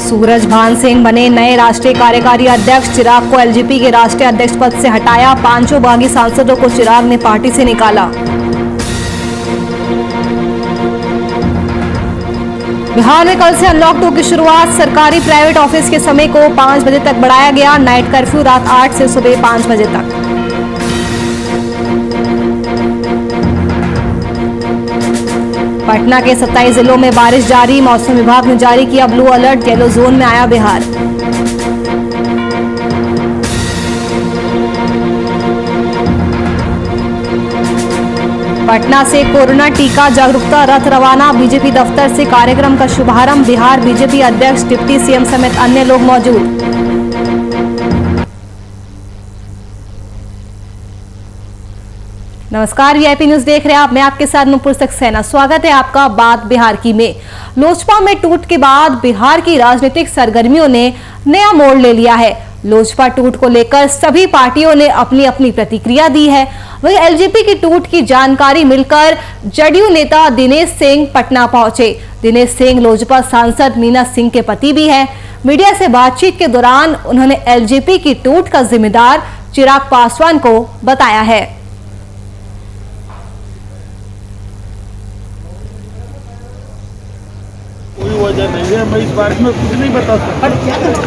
सूरजभान सिंह बने नए राष्ट्रीय कार्यकारी अध्यक्ष। चिराग को एलजेपी के राष्ट्रीय अध्यक्ष पद से हटाया। पांचों बागी सांसदों को चिराग ने पार्टी से निकाला। बिहार में कल से अनलॉक 2 की शुरुआत। सरकारी प्राइवेट ऑफिस के समय को 5 बजे तक बढ़ाया गया। नाइट कर्फ्यू रात 8 से सुबह 5 बजे तक। पटना के 27 जिलों में बारिश जारी। मौसम विभाग ने जारी किया ब्लू अलर्ट। येलो जोन में आया बिहार। पटना से कोरोना टीका जागरूकता रथ रवाना। बीजेपी दफ्तर से कार्यक्रम का शुभारंभ। बिहार बीजेपी अध्यक्ष, डिप्टी सीएम समेत अन्य लोग मौजूद। नमस्कार, वीआईपी न्यूज देख रहे हैं आप। मैं आपके साथ नुपुर सक्सेना। स्वागत है आपका बात बिहार की में। लोजपा में टूट के बाद बिहार की राजनीतिक सरगर्मियों ने नया मोड़ ले लिया है। लोजपा टूट को लेकर सभी पार्टियों ने अपनी अपनी प्रतिक्रिया दी है। वहीं एलजेपी की टूट की जानकारी मिलकर जदयू नेता दिनेश सिंह पटना पहुंचे। दिनेश सिंह लोजपा सांसद मीना सिंह के पति भी हैं। मीडिया से बातचीत के दौरान उन्होंने एलजेपी की टूट का जिम्मेदार चिराग पासवान को बताया है। कोई वजह नहीं है, मैं इस बारे में कुछ नहीं बता सकता।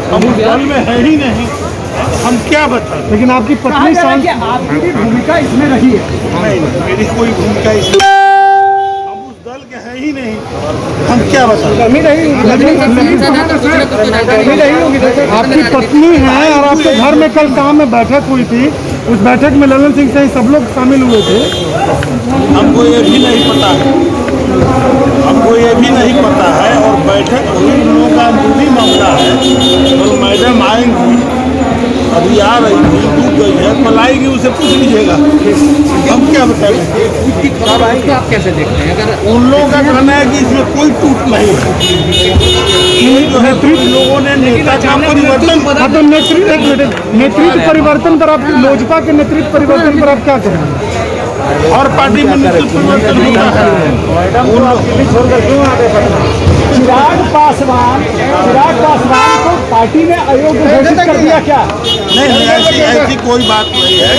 हम उस दल में है ही नहीं, हम क्या बता। लेकिन आपकी पत्नी आपकी भी भूमिका इसमें रही है। नहीं, मेरी कोई भूमिका इसमें, हम उस दल के है ही नहीं, हम क्या बता। आपकी पत्नी है और आपके घर में कल काम में बैठक हुई थी। उस बैठक में ललन सिंह से सब लोग शामिल हुए थे। हमको ये भी नहीं पता है, हमको ये भी नहीं पता है। और बैठक हुई, उन लोगों का अंदरूनी मामला है। कल मैडम आएंगी, अभी आ रही थी, डूब गई है, कल आएगी, उसे पूछ लीजिएगा। हम क्या बताएंगे। आप कैसे देखते हैं? अगर उन लोगों का कहना है कि इसमें कोई टूट नहीं है, जो है लोगों ने नेता का परिवर्तन। नेतृत्व परिवर्तन पर आप, लोजपा के नेतृत्व परिवर्तन पर आप क्या करेंगे? और पार्टी में नेतृत्व परिवर्तन होता है। चिराग पासवान को पार्टी ने अयोग्य घोषित कर दिया क्या? नहीं, ऐसी कोई बात नहीं है।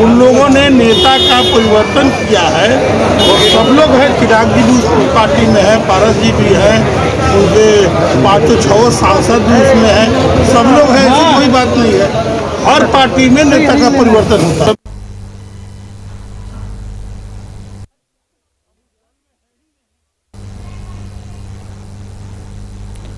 उन लोगों ने नेता का परिवर्तन किया है और सब लोग हैं। चिराग जी भी उस पार्टी में है, पारस जी भी है, उनके 5-6 सांसद भी उसमें हैं, सब लोग हैं। ऐसी कोई बात नहीं है। हर पार्टी में नेता का परिवर्तन होता है।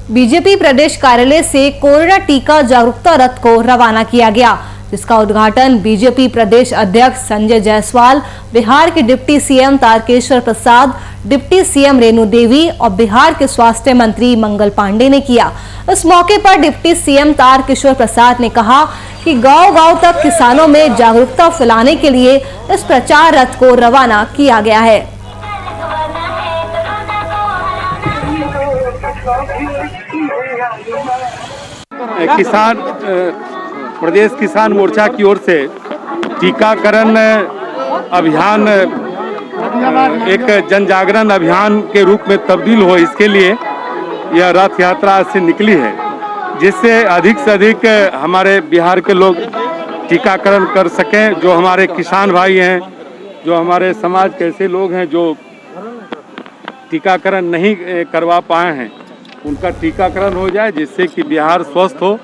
बीजेपी प्रदेश कार्यालय से कोरोना टीका जागरूकता रथ को रवाना किया गया, जिसका उद्घाटन बीजेपी प्रदेश अध्यक्ष संजय जायसवाल, बिहार के डिप्टी सीएम तारकेश्वर प्रसाद, डिप्टी सीएम रेणु देवी और बिहार के स्वास्थ्य मंत्री मंगल पांडे ने किया। इस मौके पर डिप्टी सीएम तारकेश्वर प्रसाद ने कहा कि गांव-गांव तक किसानों में जागरूकता फैलाने के लिए इस प्रचार रथ को रवाना किया गया है। किसान प्रदेश किसान मोर्चा की ओर से टीकाकरण अभियान एक जन जागरण अभियान के रूप में तब्दील हो, इसके लिए यह रथ यात्रा से निकली है, जिससे अधिक से अधिक हमारे बिहार के लोग टीकाकरण कर सकें। जो हमारे किसान भाई हैं, जो हमारे समाज के ऐसे लोग हैं जो टीकाकरण नहीं करवा पाए हैं, उनका टीकाकरण हो जाए, जिससे कि बिहार स्वस्थ हो।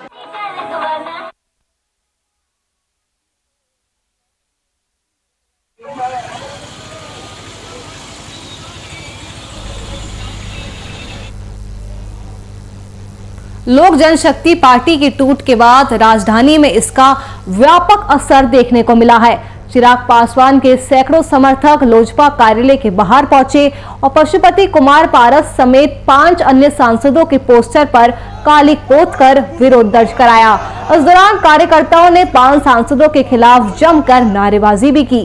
लोक जनशक्ति पार्टी की टूट के बाद राजधानी में इसका व्यापक असर देखने को मिला है। चिराग पासवान के सैकड़ों समर्थक लोजपा कार्यालय के बाहर पहुंचे और पशुपति कुमार पारस समेत 5 अन्य सांसदों के पोस्टर पर काली पोत कर विरोध दर्ज कराया। इस दौरान कार्यकर्ताओं ने 5 सांसदों के खिलाफ जमकर नारेबाजी भी की।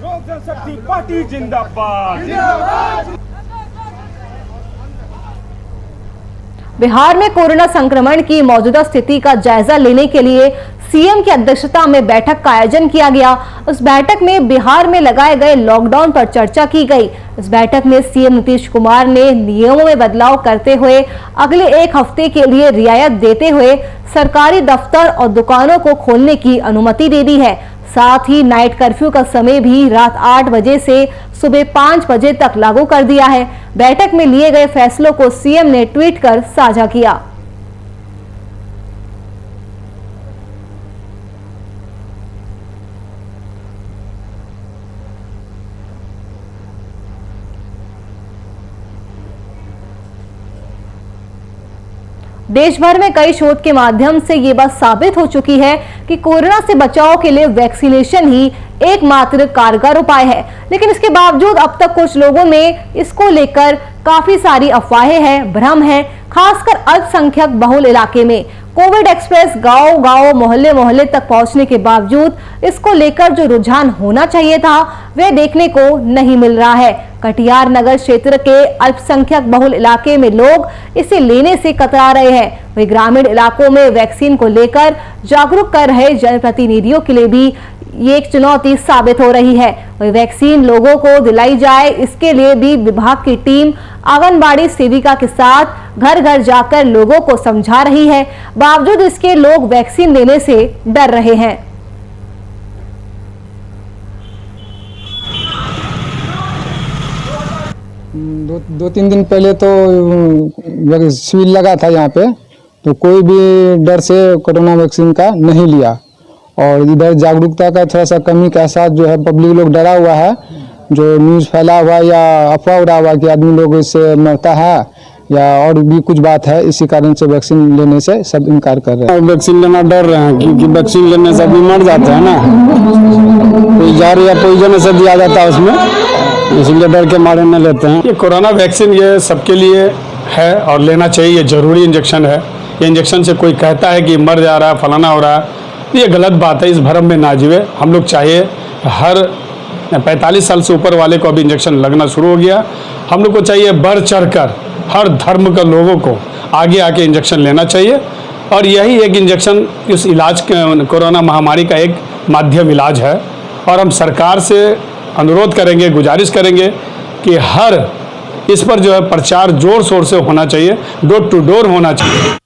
लोक जनशक्ति पार्टी जिंदाबाद। बिहार में कोरोना संक्रमण की मौजूदा स्थिति का जायजा लेने के लिए सीएम की अध्यक्षता में बैठक का आयोजन किया गया। उस बैठक में बिहार में लगाए गए लॉकडाउन पर चर्चा की गई। इस बैठक में सीएम नीतीश कुमार ने नियमों में बदलाव करते हुए अगले 1 हफ्ते के लिए रियायत देते हुए सरकारी दफ्तर और दुकानों को खोलने की अनुमति दे दी है। साथ ही नाइट कर्फ्यू का समय भी रात 8 बजे से सुबह 5 बजे तक लागू कर दिया है। बैठक में लिए गए फैसलों को सीएम ने ट्वीट कर साझा किया। देश भर में कई शोध के माध्यम से ये बात साबित हो चुकी है कि कोरोना से बचाव के लिए वैक्सीनेशन ही एकमात्र कारगर उपाय है। लेकिन इसके बावजूद अब तक कुछ लोगों में इसको लेकर काफी सारी अफवाहें हैं, भ्रम है, खासकर अल्पसंख्यक बहुल इलाके में। कोविड एक्सप्रेस गांव-गांव, मोहल्ले-मोहल्ले तक पहुंचने के बावजूद इसको लेकर जो रुझान होना चाहिए था वह देखने को नहीं मिल रहा है। कटिहार नगर क्षेत्र के अल्पसंख्यक बहुल इलाके में लोग इसे लेने से कतरा रहे हैं। वही ग्रामीण इलाकों में वैक्सीन को लेकर जागरूक कर रहे जनप्रतिनिधियों के लिए भी ये एक चुनौती साबित हो रही है। वही वैक्सीन लोगों को दिलाई जाए, इसके लिए भी विभाग की टीम आंगनबाड़ी सेविका के साथ घर घर जाकर लोगों को समझा रही है। बावजूद इसके लोग वैक्सीन लेने से डर रहे हैं। दो तीन दिन पहले तो शिविर लगा था यहाँ पे, तो कोई भी डर से कोरोना वैक्सीन का नहीं लिया। और इधर जागरूकता का थोड़ा सा कमी के साथ जो है पब्लिक लोग डरा हुआ है। जो न्यूज़ फैला हुआ या अफवाह उड़ा हुआ कि आदमी लोग इससे मरता है या और भी कुछ बात है, इसी कारण से वैक्सीन लेने से सब इनकार कर रहे हैं। वैक्सीन लेना डर रहे हैं क्योंकि वैक्सीन लेने से आदमी मर जाते हैं ना, कोई जहर या पॉइजन से दिया जाता है उसमें, इसलिए डर के मारे न लेते हैं। ये कोरोना वैक्सीन ये सबके लिए है और लेना चाहिए, ये जरूरी इंजेक्शन है। ये इंजेक्शन से कोई कहता है कि मर जा रहा है, फलाना हो रहा है, ये गलत बात है। इस भरम में ना जीवे। हम लोग चाहिए हर 45 साल से ऊपर वाले को अभी इंजेक्शन लगना शुरू हो गया। हम लोग को चाहिए बढ़ चढ़कर हर धर्म के लोगों को आगे आके इंजेक्शन लेना चाहिए। और यही एक इंजेक्शन इस इलाज कोरोना महामारी का एक माध्यम इलाज है। और हम सरकार से अनुरोध करेंगे, गुजारिश करेंगे कि हर इस पर जो है प्रचार जोर शोर से होना चाहिए, डोर टू डोर होना चाहिए।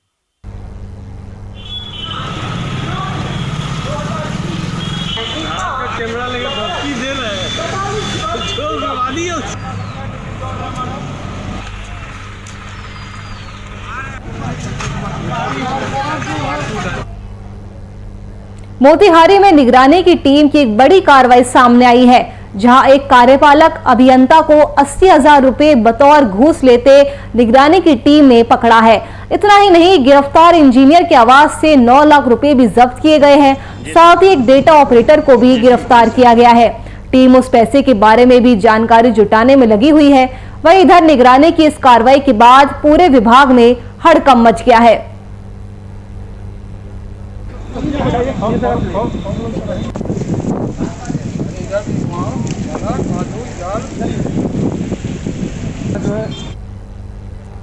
मोतिहारी में निगरानी की टीम की एक बड़ी कार्रवाई सामने आई है, जहां एक कार्यपालक अभियंता को 80,000 रुपए बतौर घूस लेते निगरानी की टीम ने पकड़ा है। इतना ही नहीं, गिरफ्तार इंजीनियर के आवास से 9 लाख रुपए भी जब्त किए गए हैं। साथ ही एक डेटा ऑपरेटर को भी गिरफ्तार किया गया है। टीम उस पैसे के बारे में भी जानकारी जुटाने में लगी हुई है। वहीं इधर निगरानी की इस कार्रवाई के बाद पूरे विभाग में हड़कंप मच गया है।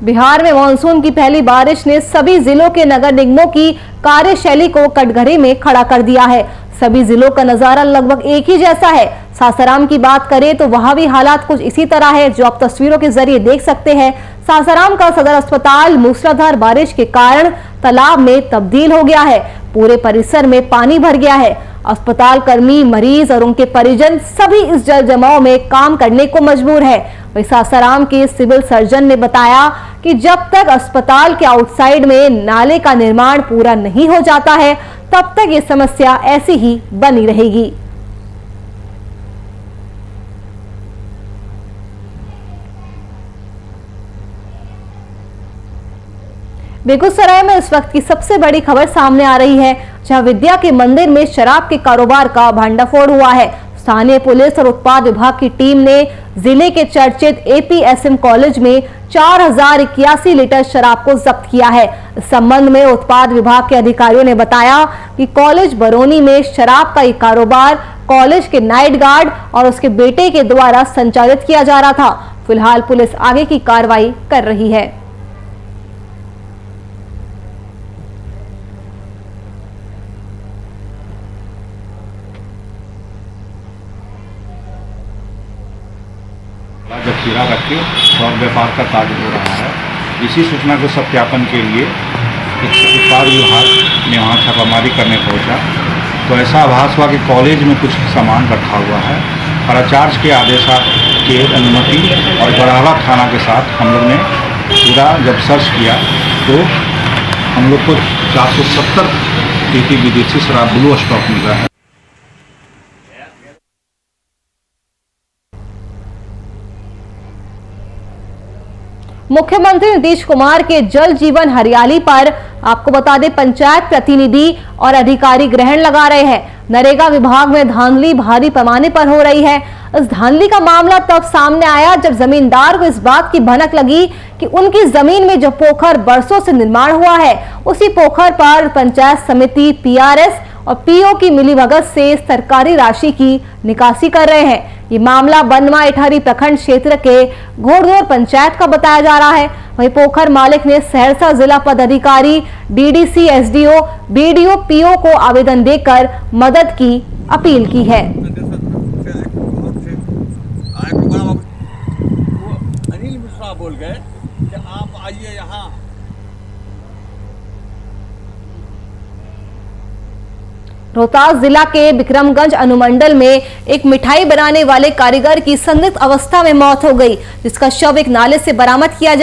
बिहार में मानसून की पहली बारिश ने सभी जिलों के नगर निगमों की कार्यशैली को कटघरे में खड़ा कर दिया है। सभी जिलों का नजारा लगभग एक ही जैसा है। सासाराम की बात करें तो वहां भी हालात कुछ इसी तरह है, जो आप तस्वीरों के जरिए देख सकते हैं। सासाराम का सदर अस्पताल मूसलाधार बारिश के कारण तालाब में तब्दील हो गया है। पूरे परिसर में पानी भर गया है। अस्पताल कर्मी, मरीज और उनके परिजन सभी इस जल जमाव में काम करने को मजबूर है। वही सासाराम के सिविल सर्जन ने बताया कि जब तक अस्पताल के आउटसाइड में नाले का निर्माण पूरा नहीं हो जाता है, तब तक ये समस्या ऐसी ही बनी रहेगी। बेगूसराय में इस वक्त की सबसे बड़ी खबर सामने आ रही है, जहां विद्या के मंदिर में शराब के कारोबार का भंडाफोड़ हुआ है। स्थानीय पुलिस और उत्पाद विभाग की टीम ने जिले के चर्चित APSM कॉलेज में 4081 लीटर शराब को जब्त किया है। इस संबंध में उत्पाद विभाग के अधिकारियों ने बताया कि कॉलेज बरौनी में शराब का एक कारोबार कॉलेज के नाइट गार्ड और उसके बेटे के द्वारा संचालित किया जा रहा था। फिलहाल पुलिस आगे की कार्रवाई कर रही है। जखीरा रख के और व्यापार का कार्य हो रहा है। इसी सूचना के सत्यापन के लिए उत्पाद विभाग ने वहाँ छापामारी करने पहुँचा तो ऐसा आभास हुआ कि कॉलेज में कुछ सामान रखा हुआ है। प्राचार्य के आदेश के अनुमति और बरावा थाना के साथ हम लोग ने पूरा जब सर्च किया तो हम लोग को 470 पेटी विदेशी शराब ब्लू स्टॉक मिला है। मुख्यमंत्री नीतीश कुमार के जल जीवन हरियाली पर आपको बता दें, पंचायत प्रतिनिधि और अधिकारी ग्रहण लगा रहे हैं। नरेगा विभाग में धांधली भारी पैमाने पर हो रही है। इस धांधली का मामला तब सामने आया जब जमींदार को इस बात की भनक लगी कि उनकी जमीन में जो पोखर बरसों से निर्माण हुआ है, उसी पोखर पर पंचायत समिति, पीआरएस और पीओ की मिलीभगत से सरकारी राशि की निकासी कर रहे हैं। ये मामला बनवा इटारी प्रखंड क्षेत्र के घोड़दौर पंचायत का बताया जा रहा है। वहीं पोखर मालिक ने सहरसा जिला पदाधिकारी, डीडीसी, एसडीओ, बीडीओ, पीओ को आवेदन देकर मदद की अपील की है। अनिल मिश्रा बोल गए कि आप आइए यहाँ। रोहतास जिला के विक्रमगंज अनुमंडल में एक मिठाई बनाने वाले कारीगर की संदिग्ध अवस्था में मौत हो गई, जिसका शव एक नाले से बरामद किया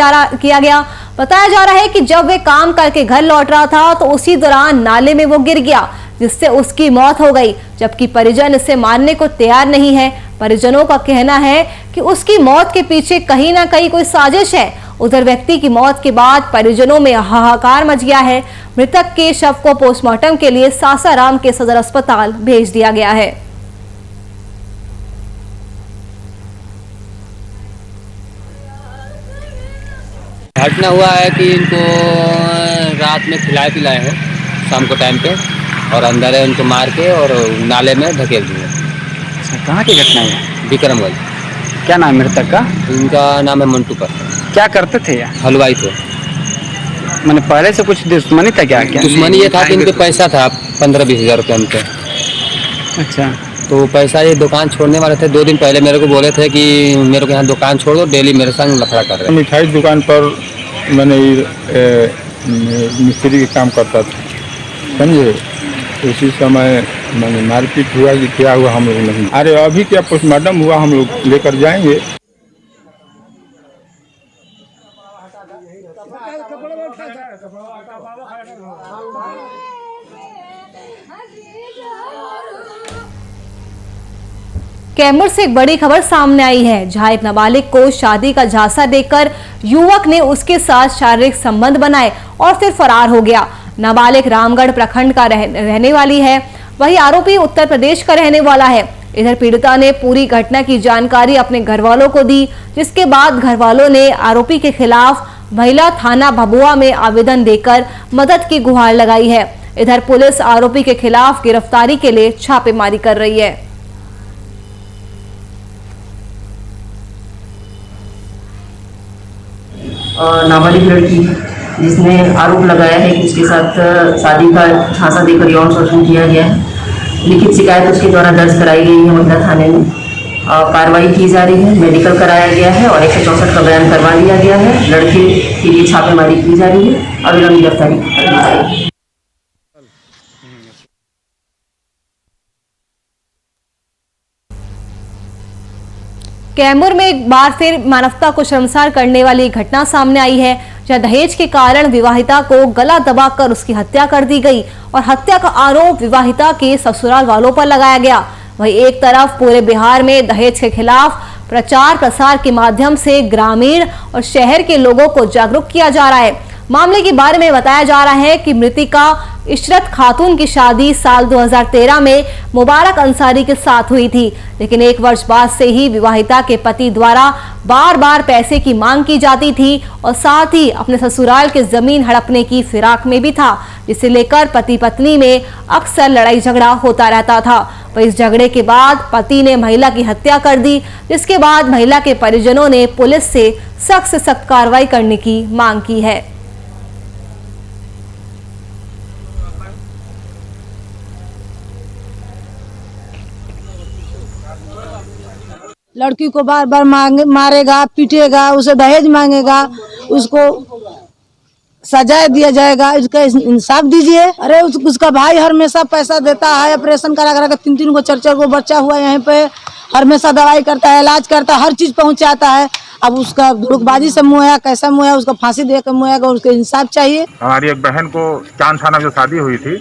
गया। बताया जा रहा है कि जब वे काम करके घर लौट रहा था तो उसी दौरान नाले में वो गिर गया, जिससे उसकी मौत हो गई, जबकि परिजन इसे मानने को तैयार नहीं है। परिजनों का कहना है कि उसकी मौत के पीछे कहीं ना कहीं कोई साजिश है। उधर व्यक्ति की मौत के बाद परिजनों में हाहाकार मच गया है। मृतक के शव को पोस्टमार्टम के लिए सासाराम के सदर अस्पताल भेज दिया गया है। घटना हुआ है कि इनको रात में खिलाए पिलाए हैं शाम को टाइम पे, और अंदर है उनको मार के और नाले में धकेल दिए। अच्छा, कहाँ की घटना है? विक्रमगंज। क्या नाम है मृतक का? इनका नाम है मंटू पर। क्या करते थे यार? हलवाई थे। मैंने पहले से कुछ दुश्मनी था क्या? दुश्मनी ये था कि इनके पैसा था 15-20 हज़ार रुपये उनके। अच्छा, तो पैसा ये दुकान छोड़ने वाले थे। 2 दिन पहले मेरे को बोले थे कि मेरे को यहाँ दुकान छोड़ दो, डेली मेरे संग लफड़ा कर रहे हैं। मिठाई दुकान पर मैंने मिस्त्री के काम करता था, समझे। उसी समय मैंने मारपीट हुआ कि क्या हुआ हम लोग नहीं। अरे अभी क्या पोस्टमार्टम हुआ, हम लोग लेकर जाएंगे। कैमूर से एक बड़ी खबर सामने आई है, जहां एक नाबालिग को शादी का झांसा देकर युवक ने उसके साथ शारीरिक संबंध बनाए और फिर फरार हो गया। नाबालिग रामगढ़ प्रखंड का रहने वाली है, वही आरोपी उत्तर प्रदेश का रहने वाला है। इधर पीड़िता ने पूरी घटना की जानकारी अपने घर वालों को दी, जिसके बाद घर वालों ने आरोपी के खिलाफ महिला थाना भभुआ में आवेदन देकर मदद की गुहार लगाई है। इधर पुलिस आरोपी के खिलाफ गिरफ्तारी के लिए छापेमारी कर रही है। नाबालिग लड़की जिसने आरोप लगाया है कि उसके साथ शादी का झांसा देकर यौन शोषण किया गया है। लिखित शिकायत उसके द्वारा दर्ज कराई गई है महिला थाने में। कार्रवाई की जा रही है, मेडिकल कराया गया है और 164 का बयान करवा लिया गया है। लड़के के लिए छापेमारी की जा रही है, अविलंब गिरफ्तारी कर ली जाएगी। कैमूर में एक बार फिर मानवता को शर्मसार करने वाली घटना सामने आई है, जहां दहेज के कारण विवाहिता को गला दबाकर उसकी हत्या कर दी गई और हत्या का आरोप विवाहिता के ससुराल वालों पर लगाया गया। वहीं एक तरफ पूरे बिहार में दहेज के खिलाफ प्रचार प्रसार के माध्यम से ग्रामीण और शहर के लोगों को जागरूक किया जा रहा है। मामले के बारे में बताया जा रहा है कि मृतिका इशरत खातून की शादी साल 2013 में मुबारक अंसारी के साथ हुई थी, लेकिन 1 वर्ष बाद से ही विवाहिता के पति द्वारा बार बार पैसे की मांग की जाती थी और साथ ही अपने ससुराल के जमीन हड़पने की फिराक में भी था, जिसे लेकर पति पत्नी में अक्सर लड़ाई झगड़ा होता रहता था। वह इस झगड़े के बाद पति ने महिला की हत्या कर दी, जिसके बाद महिला के परिजनों ने पुलिस से सख्त कार्रवाई करने की मांग की है। लड़की को बार बार मारेगा, पीटेगा, उसे दहेज मांगेगा, उसको सजा दिया जाएगा। इसका इंसाफ दीजिए। अरे उसका भाई हमेशा पैसा देता है, ऑपरेशन करा करा 3-3 को 4-4 को बच्चा हुआ यहाँ पे, हमेशा दवाई करता है, इलाज करता है, हर चीज पहुंचाता है। अब उसका धोखेबाजी से मुआया, कैसा मुआया, उसको फांसी दे कर मुआया, उसको इंसाफ चाहिए। हमारी एक बहन को चांद थाना में जो शादी हुई थी,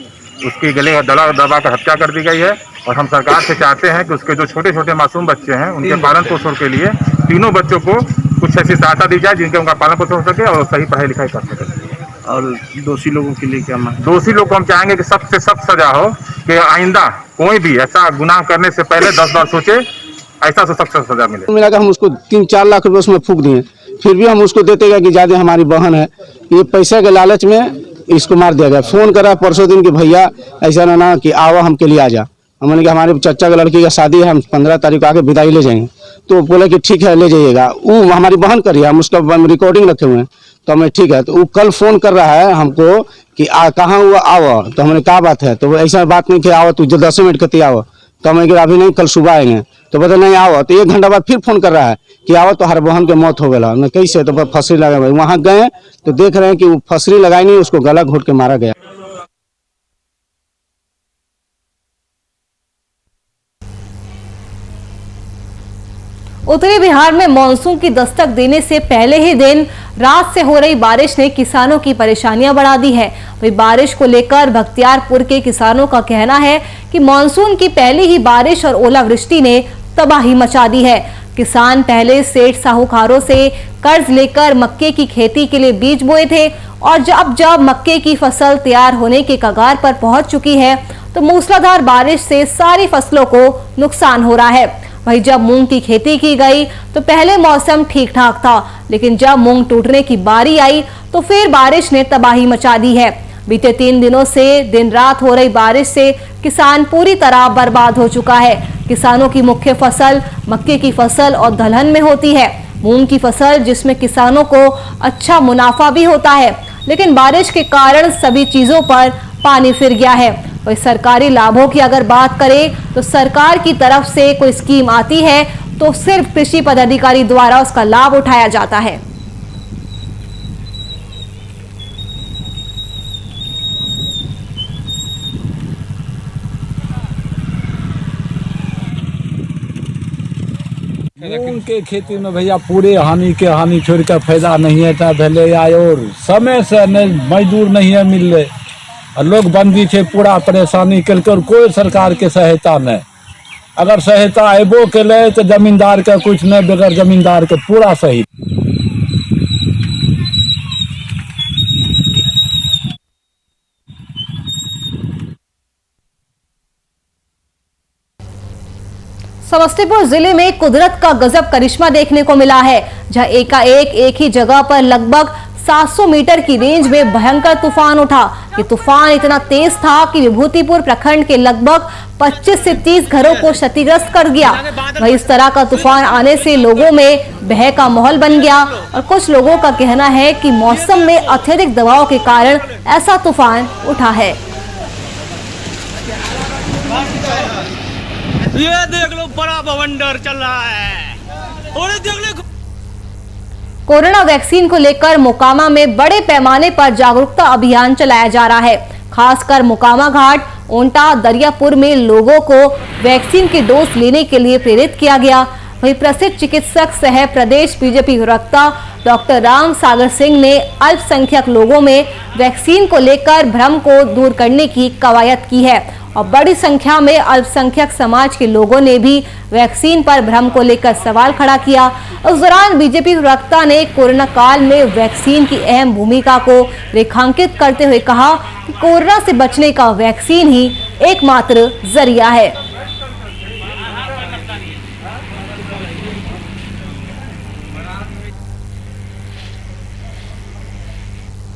उसकी गले में दबा कर हत्या कर दी गई है। और हम सरकार से चाहते हैं कि उसके जो छोटे छोटे मासूम बच्चे हैं, उनके पालन पोषण के लिए तीनों बच्चों को कुछ ऐसी सहायता दी जाए जिनके उनका पालन पोषण हो सके और सही पढ़ाई लिखाई कर सके। और दोषी लोगों के लिए क्या मांग? दोषी लोग को हम चाहेंगे कि सख्त से सख्त सजा हो, कि आइंदा कोई भी ऐसा गुनाह करने से पहले 10 बार सोचे, ऐसा से सख्त सजा मिले। मिला हम उसको 3-4 लाख रुपए उसमें फूंक दिए, फिर भी हम उसको देते गए कि ज्यादा हमारी बहन है, ये पैसे के लालच में इसको मार दिया गया। फोन करा परसों दिन कि भैया ऐसा ना कि आओ हमके लिए आ जा। हमने कहा हमारे चाचा के लड़की का शादी है, हम 15 तारीख को आके विदाई ले जाएंगे। तो बोले कि ठीक है ले जाइएगा। वो हमारी बहन करी, हम उसका रिकॉर्डिंग रखे हुए हैं। तो हमें ठीक है, तो वो कल फोन कर रहा है हमको कि कहाँ हुआ, आओ। तो हमने कहा बात है, तो ऐसा बात नहीं कि आओ तू 10 मिनट कहती आओ। तो हमें अभी नहीं, कल सुबह आएंगे। तो बोले नहीं आओ। तो 1 घंटा बाद फिर फोन कर रहा है कि आओ तो हर बहन के मौत हो गया। मैं कैसे? तो फसरी लगा। वहाँ गए तो देख रहे हैं कि वो फसरी लगाई नहीं, उसको गला घोट के मारा गया। उत्तरी बिहार में मानसून की दस्तक देने से पहले ही दिन रात से हो रही बारिश ने किसानों की परेशानियां बढ़ा दी है। वही बारिश को लेकर बख्तियारपुर के किसानों का कहना है कि मानसून की पहली ही बारिश और ओलावृष्टि ने तबाही मचा दी है। किसान पहले सेठ साहूकारों से कर्ज लेकर मक्के की खेती के लिए बीज बोए थे और जब मक्के की फसल तैयार होने के कगार पर पहुंच चुकी है तो मूसलाधार बारिश से सारी फसलों को नुकसान हो रहा है। वहीं जब मूंग की खेती की गई तो पहले मौसम ठीक ठाक था, लेकिन जब मूंग टूटने की बारी आई तो फिर बारिश ने तबाही मचा दी है। बीते 3 दिनों से दिन रात हो रही बारिश से किसान पूरी तरह बर्बाद हो चुका है। किसानों की मुख्य फसल मक्के की फसल और दलहन में होती है। मूंग की फसल जिसमें किसानों को अच्छा मुनाफा भी होता है, लेकिन बारिश के कारण सभी चीजों पर पानी फिर गया है। वही सरकारी लाभों की अगर बात करें तो सरकार की तरफ से कोई स्कीम आती है तो सिर्फ कृषि पदाधिकारी द्वारा उसका लाभ उठाया जाता है। मूंग के खेती में भैया पूरे हानि छोड़ कर फायदा नहीं है। भले आए और समय से मजदूर नहीं है मिल रहे और लोग बंदी थे, पूरा परेशानी कर कोई सरकार के सहायता नहीं। अगर सहायता अबो के ले तो जमींदार का कुछ नहीं, बगैर जमींदार के पूरा सही। समस्तीपुर जिले में कुदरत का गजब करिश्मा देखने को मिला है, जहां एकाएक एक ही जगह पर लगभग 700 मीटर की रेंज में भयंकर तूफान उठा। ये तूफान इतना तेज था कि विभूतिपुर प्रखंड के लगभग 25 से 30 घरों को क्षतिग्रस्त कर गया। वहीं इस तरह का तूफान आने से लोगों में भय का माहौल बन गया और कुछ लोगों का कहना है कि मौसम में अत्यधिक दबाव के कारण ऐसा तूफान उठा है। ये देख लो, बड़ा बवंडर चल रहा है। और देख लो, कोरोना वैक्सीन को लेकर मोकामा में बड़े पैमाने पर जागरूकता अभियान चलाया जा रहा है। खासकर मोकामा घाट, ओंटा, दरियापुर में लोगों को वैक्सीन की डोज लेने के लिए प्रेरित किया गया। वहीं प्रसिद्ध चिकित्सक सह प्रदेश बीजेपी प्रवक्ता डॉक्टर राम सागर सिंह ने अल्पसंख्यक लोगों में वैक्सीन को लेकर भ्रम को दूर करने की कवायद की है और बड़ी संख्या में अल्पसंख्यक समाज के लोगों ने भी वैक्सीन पर भ्रम को लेकर सवाल खड़ा किया। उस दौरान बीजेपी प्रवक्ता ने कोरोना काल में वैक्सीन की अहम भूमिका को रेखांकित करते हुए कहा कि कोरोना से बचने का वैक्सीन ही एकमात्र जरिया है।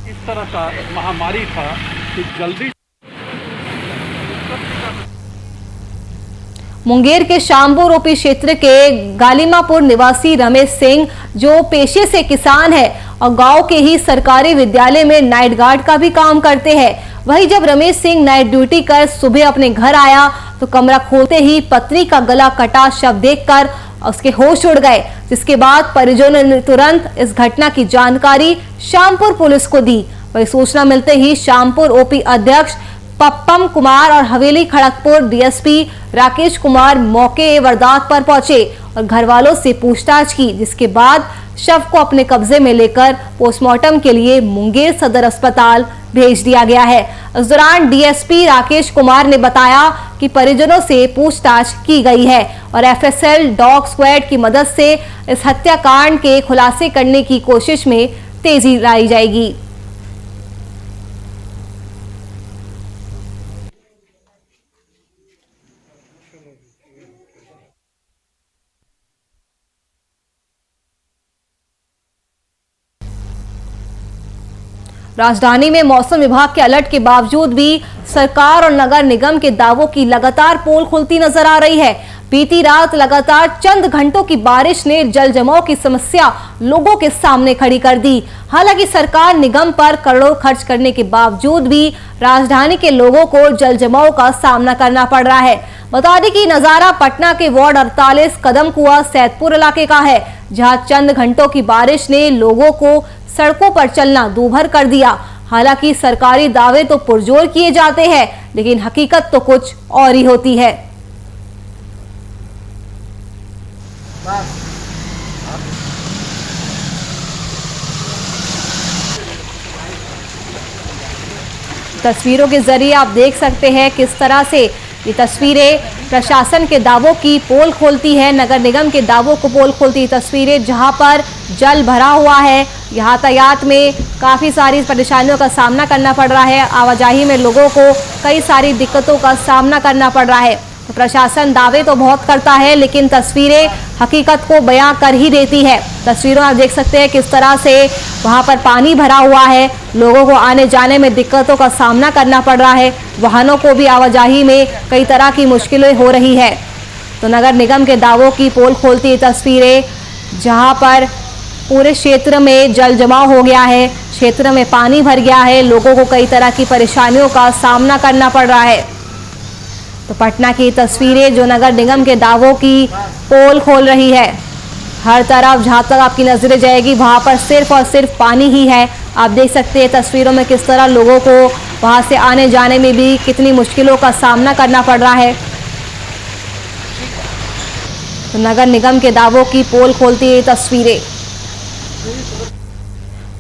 इस तरह का महामारी था कि जल्दी मुंगेर के शामपुर ओपी क्षेत्र के गालिमापुर निवासी रमेश सिंह, जो पेशे से किसान है और गांव के ही सरकारी विद्यालय में नाइट गार्ड का भी काम करते हैं। वहीं जब रमेश सिंह नाइट ड्यूटी कर सुबह अपने घर आया तो कमरा खोलते ही पत्नी का गला कटा शव देखकर उसके होश उड़ गए, जिसके बाद परिजनों ने तुरंत इस घटना की जानकारी श्यामपुर पुलिस को दी। वही सूचना मिलते ही श्यामपुर ओपी अध्यक्ष पप्पम कुमार और हवेली खड़गपुर डीएसपी राकेश कुमार मौके वारदात पर पहुंचे और घर वालों से पूछताछ की, जिसके बाद शव को अपने कब्जे में लेकर पोस्टमार्टम के लिए मुंगेर सदर अस्पताल भेज दिया गया है। इस दौरान डीएसपी राकेश कुमार ने बताया कि परिजनों से पूछताछ की गई है और एफएसएल डॉग स्क्वाड की मदद से इस हत्याकांड के खुलासे करने की कोशिश में तेजी लाई जाएगी। राजधानी में मौसम विभाग के अलर्ट के बावजूद भी सरकार और नगर निगम के दावों की लगातार पोल खुलती नजर आ रही है। बीती रात लगातार चंद घंटों की बारिश ने जल जमाव की समस्या लोगों के सामने खड़ी कर दी। हालांकि सरकार निगम पर करोड़ों खर्च करने के बावजूद भी राजधानी के लोगों को जल जमाव का सामना करना पड़ रहा है। बता दें कि नजारा पटना के वार्ड 48 कदम कुआ सैदपुर इलाके का है, जहां चंद घंटों की बारिश ने लोगों को सड़कों पर चलना दूभर कर दिया। हालांकि सरकारी दावे तो पुरजोर किए जाते हैं, लेकिन हकीकत तो कुछ और ही होती है। तस्वीरों के जरिए आप देख सकते हैं किस तरह से ये तस्वीरें प्रशासन के दावों की पोल खोलती है, नगर निगम के दावों को पोल खोलती तस्वीरें, जहां पर जल भरा हुआ है। यातायात में काफ़ी सारी परेशानियों का सामना करना पड़ रहा है। आवाजाही में लोगों को कई सारी दिक्कतों का सामना करना पड़ रहा है। तो प्रशासन दावे तो बहुत करता है, लेकिन तस्वीरें हकीकत को बयां कर ही देती है। तस्वीरों आप देख सकते हैं किस तरह से वहां पर पानी भरा हुआ है, लोगों को आने जाने में दिक्कतों का सामना करना पड़ रहा है। वाहनों को भी आवाजाही में कई तरह की मुश्किलें हो रही है। तो नगर निगम के दावों की पोल खोलती ये तस्वीरें, जहां पर पूरे क्षेत्र में जल जमाव हो गया है, क्षेत्र में पानी भर गया है, लोगों को कई तरह की परेशानियों का सामना करना पड़ रहा है। तो पटना की तस्वीरें जो नगर निगम के दावों की पोल खोल रही है। हर तरफ जहां तक आपकी नजरें जाएगी वहां पर सिर्फ और सिर्फ पानी ही है। आप देख सकते हैं तस्वीरों में किस तरह लोगों को वहां से आने जाने में भी कितनी मुश्किलों का सामना करना पड़ रहा है। तो नगर निगम के दावों की पोल खोलती ये तस्वीरें।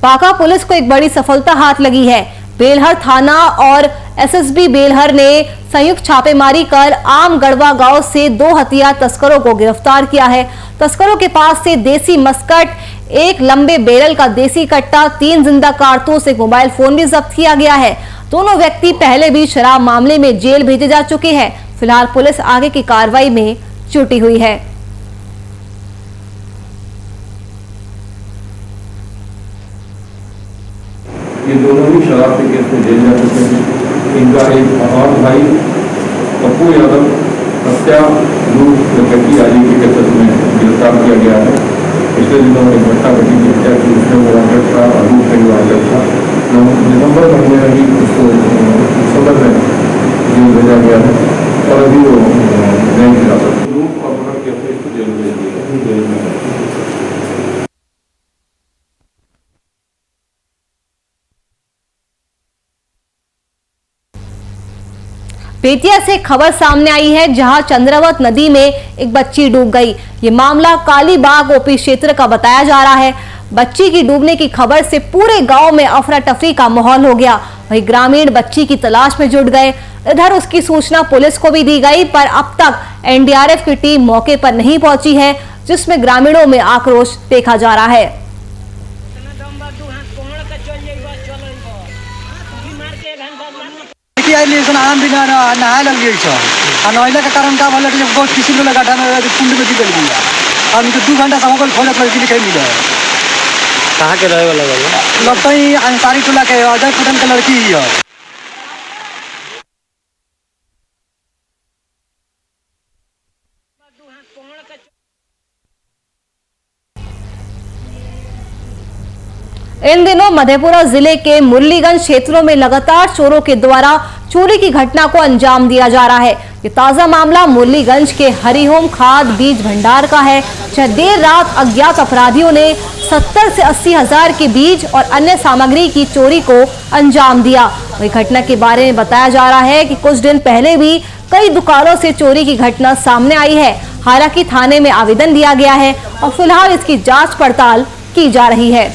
बांका पुलिस को एक बड़ी सफलता हाथ लगी है। बेलहर थाना और एसएसबी बेलहर ने संयुक्त छापेमारी कर आम गढ़वा गांव से 2 हथियार तस्करों को गिरफ्तार किया है। तस्करों के पास से देसी मस्कट, 1 लंबे बैरल का देसी कट्टा, 3 जिंदा कारतूस, एक मोबाइल फोन भी जब्त किया गया है। दोनों व्यक्ति पहले भी शराब मामले में जेल भेजे जा चुके हैं। फिलहाल पुलिस आगे की कार्रवाई में जुटी हुई है। ये दोनों ही शराब के केस में जेल जा चुके हैं। इनका एक और भाई पप्पू यादव हत्या, लूट, डकैती आदि के केसेस में गिरफ्तार किया गया है। पिछले दिनों में घटना घटी की हत्या की, उसमें वो वांटेड था, अभी कई वांटेड था। दिसंबर महीने में ही उसको सदर में जेल भेजा गया है और अभी वो न्यायिक हिरासत लूट और मर्डर केस में जेल भेज दिया, जेल में है। बेतिया से खबर सामने आई है, जहां चंद्रवत नदी में एक बच्ची डूब गई। ये मामला कालीबाग ओपी क्षेत्र का बताया जा रहा है। बच्ची की डूबने की खबर से पूरे गांव में अफरा तफरी का माहौल हो गया। वहीं ग्रामीण बच्ची की तलाश में जुट गए। इधर उसकी सूचना पुलिस को भी दी गई, पर अब तक एनडीआरएफ की टीम मौके पर नहीं पहुंची है, जिसमें ग्रामीणों में आक्रोश देखा जा रहा है। आम भी नहाए लग गई नहला के कारण का भले बहुत किसी लोग लगा कुंड में दी गई और 2 घंटा समय खोले लड़की लिखे मिले। कहाँ के रहे वाला लगता ही अंसारी टोला के अजय पटन के लड़की ही है। इन दिनों मधेपुरा जिले के मुरलीगंज क्षेत्रों में लगातार चोरों के द्वारा चोरी की घटना को अंजाम दिया जा रहा है। ये ताजा मामला मुरलीगंज के हरिओम खाद बीज भंडार का है, जहां देर रात अज्ञात अपराधियों ने 70 से 80 हजार के बीज और अन्य सामग्री की चोरी को अंजाम दिया। वही घटना के बारे में बताया जा रहा है कि कुछ दिन पहले भी कई दुकानों से चोरी की घटना सामने आई है। हालांकि थाने में आवेदन दिया गया है और फिलहाल इसकी जांच पड़ताल की जा रही है।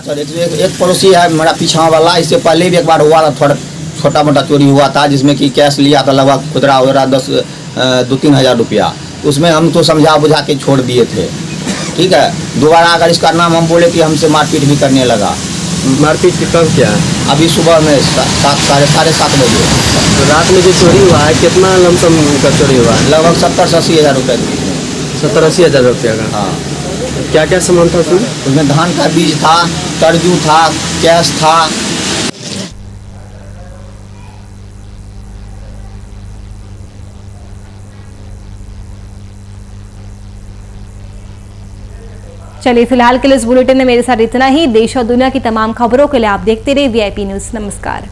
एक पड़ोसी है मेरा पीछा वाला, इससे पहले भी एक बार हुआ था, थोड़ा छोटा मोटा चोरी हुआ था जिसमें कि कैश लिया था लगभग खुदरा वगैरह 2-3 हज़ार रुपया। उसमें हम तो समझा बुझा के छोड़ दिए थे। ठीक है, दोबारा अगर इसका नाम हम बोले कि हमसे मारपीट भी करने लगा। मारपीट कब क्या है? अभी सुबह में 7-7:30 बजे। तो रात में जो चोरी हुआ है कितना लमसम का चोरी हुआ है? लगभग 70 से 80 हज़ार रुपये। 70-80 हज़ार रुपया का? हाँ। क्या क्या सामान था उसमें? उसमें धान का बीज था, तरजू था, कैश था। चलिए फिलहाल के लिए इस बुलेटिन में मेरे साथ इतना ही। देश और दुनिया की तमाम खबरों के लिए आप देखते रहिए VIP न्यूज़। नमस्कार।